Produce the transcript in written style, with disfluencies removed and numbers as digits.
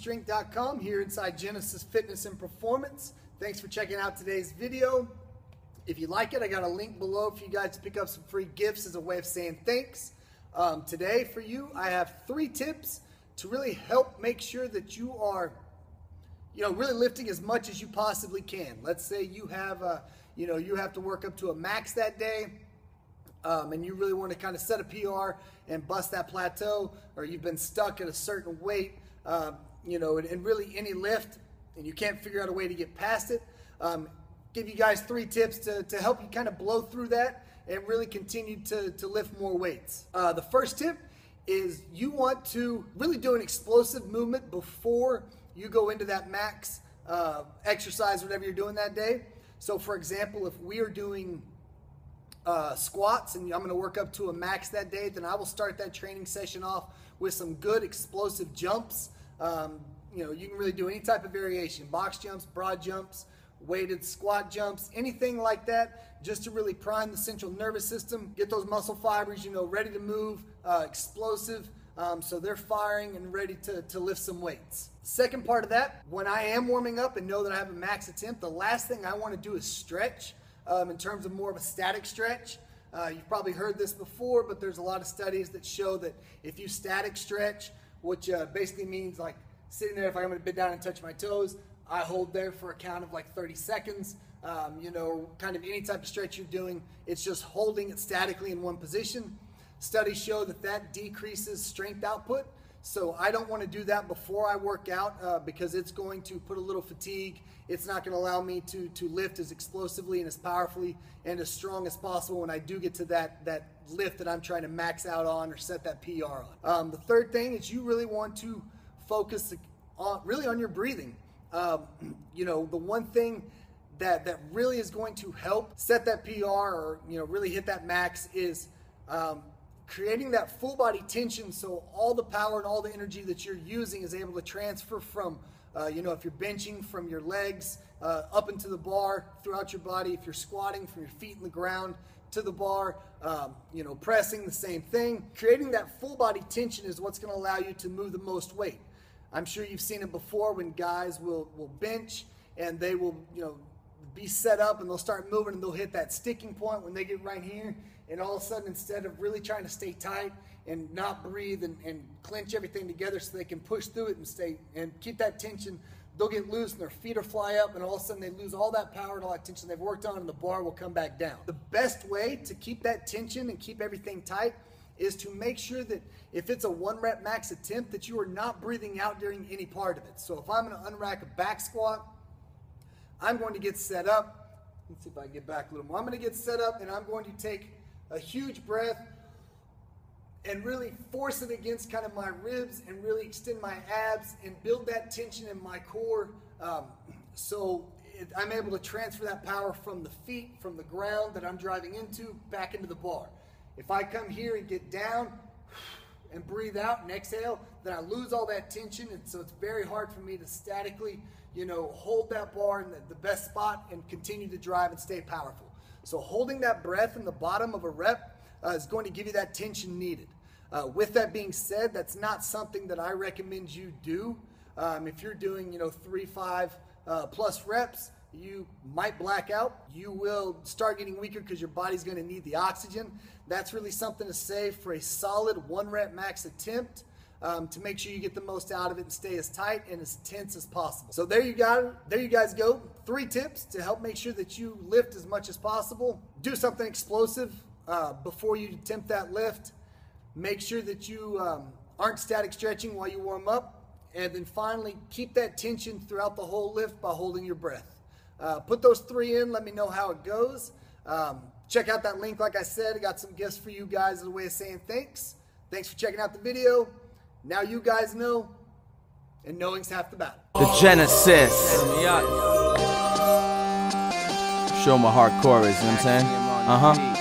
TStrength.com here inside Genesis Fitness and Performance. Thanks for checking out today's video. If you like it, I got a link below for you guys to pick up some free gifts as a way of saying thanks. Today for you, I have 3 tips to really help make sure that you are, really lifting as much as you possibly can. Let's say you have, you have to work up to a max that day, and you really want to kind of set a PR and bust that plateau, or you've been stuck at a certain weight, and really any lift, and you can't figure out a way to get past it. Give you guys 3 tips to help you kind of blow through that and really continue to lift more weights. The first tip is you want to really do an explosive movement before you go into that max exercise, whatever you're doing that day. So for example, if we are doing squats and I'm going to work up to a max that day, then I will start that training session off with some good explosive jumps. You can really do any type of variation: box jumps, broad jumps, weighted squat jumps, anything like that, just to really prime the central nervous system, get those muscle fibers, ready to move, explosive, so they're firing and ready to lift some weights. Second part of that, when I am warming up and know that I have a max attempt, the last thing I want to do is stretch, in terms of more of a static stretch. You've probably heard this before, but there's a lot of studies that show that if you static stretch, which basically means like sitting there, if I'm going to bend down and touch my toes, I hold there for a count of like 30 seconds. Kind of any type of stretch you're doing, it's just holding it statically in one position. Studies show that decreases strength output. So I don't want to do that before I work out because it's going to put a little fatigue. It's not going to allow me to lift as explosively and as powerfully and as strong as possible when I do get to that lift that I'm trying to max out on or set that PR on. The third thing is you really want to focus on your breathing. The one thing that really is going to help set that PR or really hit that max is creating that full body tension, so all the power and all the energy that you're using is able to transfer from if you're benching, from your legs up into the bar, throughout your body. If you're squatting, from your feet in the ground to the bar, pressing, the same thing. Creating that full body tension is what's going to allow you to move the most weight. I'm sure you've seen it before when guys will bench and they will be set up and they'll start moving and they'll hit that sticking point when they get right here, and all of a sudden, instead of really trying to stay tight and not breathe and clench everything together so they can push through it and keep that tension, they'll get loose and their feet will fly up, and all of a sudden they lose all that power and all that tension they've worked on, and the bar will come back down. The best way to keep that tension and keep everything tight is to make sure that if it's a 1 rep max attempt, that you are not breathing out during any part of it. So if I'm going to unrack a back squat, I'm going to get set up. Let's see if I can get back a little more. I'm going to get set up and I'm going to take a huge breath and really force it against kind of my ribs and really extend my abs and build that tension in my core, so I'm able to transfer that power from the feet, from the ground that I'm driving into, back into the bar. If I come here and get down and breathe out and exhale, then I lose all that tension, and so it's very hard for me to statically, hold that bar in the best spot and continue to drive and stay powerful. So holding that breath in the bottom of a rep is going to give you that tension needed. With that being said, that's not something that I recommend you do. If you're doing, 3, 5 plus reps, you might black out. You will start getting weaker because your body's going to need the oxygen. That's really something to save for a solid 1 rep max attempt, to make sure you get the most out of it and stay as tight and as tense as possible. So there you guys go. 3 tips to help make sure that you lift as much as possible. Do something explosive before you attempt that lift. Make sure that you aren't static stretching while you warm up. And then finally, keep that tension throughout the whole lift by holding your breath. Put those 3 in. Let me know how it goes. Check out that link. Like I said, I got some gifts for you guys as a way of saying thanks. Thanks for checking out the video. Now you guys know, and knowing's half the battle. The Genesis. Show my hardcore is, you know what I'm saying?